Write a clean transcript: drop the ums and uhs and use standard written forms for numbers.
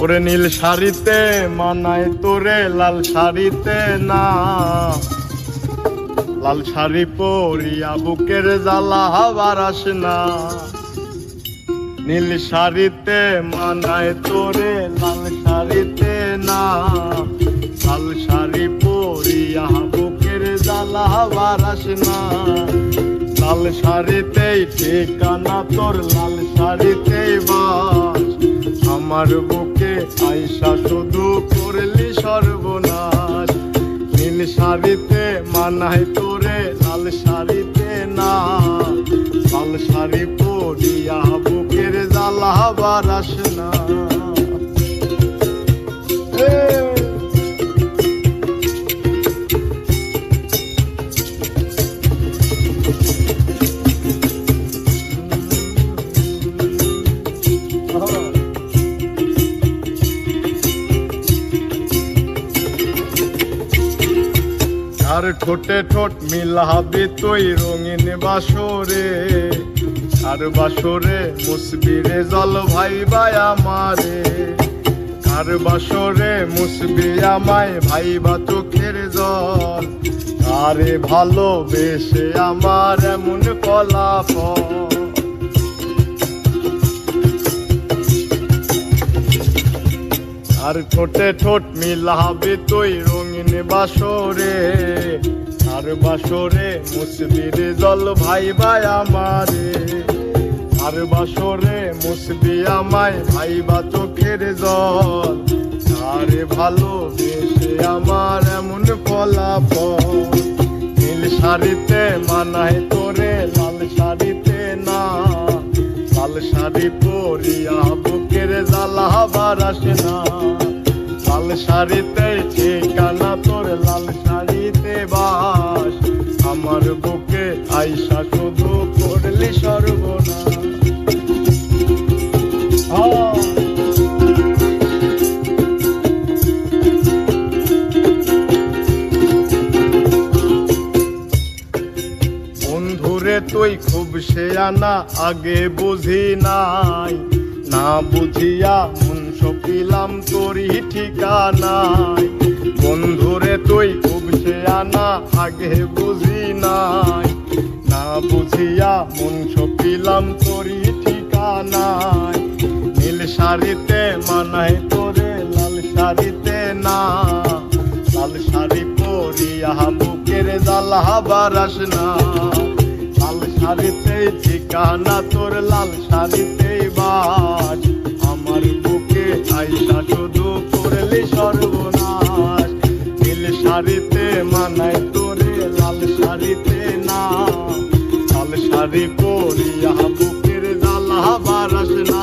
ওরে নীল শাড়িতে মানায় তোরে লাল শাড়িতে না, লাল শাড়ি পরিয়া বুকের জ্বালা বারাস না। নীল শাড়িতে মানায় তোরে লাল শাড়িতে না, লাল শাড়ি পরিয়া বুকের জ্বালা বারাস না। লাল শাড়িতেই ঠিকানা তোর, লাল শাড়িতেই বাস, আমার বুকে আইসা শুধু করলি সর্বনাশ। নীল শাড়িতে মানায় তোরে লাল শাড়িতে না, লাল শাড়ি পরিয়া বুকের জ্বালা বারাস না। আর ঠোঁটে ঠোঁট মিলাবি তুই রঙিন বাসরে, আর বাসরে মুসবি রে জল ভাই ভাই আমারে। আর বাসরে মুসবি আমায় ভাইবা চোখের জল, আরে ভালোবেসে আমার এমন ফলাফল। আর ঠোঁটে ঠোঁট মিলাবি তুই রঙিন বাসরে, আর বাসরে মুসবি রে জল ভাই ভাই আমারে। আর বাসরে মুসবি আমায় ভাইবা চোখের জল, আরে ভালোবেসে আমার এমন ফলাফল। নীল শাড়িতে মানায় তোরে লাল শাড়িতে না, লাল শাড়ি পরিয়া বুকের জ্বালা বারাস না। লাল শাড়িতে ঠিকানা তোর, লাল শাড়িতে বাস, আমার বুকে আইসা শুধু করলি সর্বনাশ। বন্ধুরে তুই খুব শেয়ানা, আগে বুঝি নাই, না বুঝিয়া মন সপিলাম তোরই ঠিকানায়। বন্ধুরে তুই খুব শেয়ানা, আগে বুঝি নাই, না বুঝিয়া মন সপিলাম তোরই ঠিকানায়। নীল শাড়িতে মানায় তোরে লাল শাড়িতে না, লাল শাড়ি পরিয়া বুকের জ্বালা বারাস না। লাল শাড়িতে ঠিকানা তোর, লাল শাড়িতে বাস, আমার বুকে আইসা শুধু করলি সর্বনাশ। নীল শাড়িতে মানায় তোরে লাল শাড়িতে না, লাল শাড়ি পরিয়া বুকের জ্বালা বারাস না।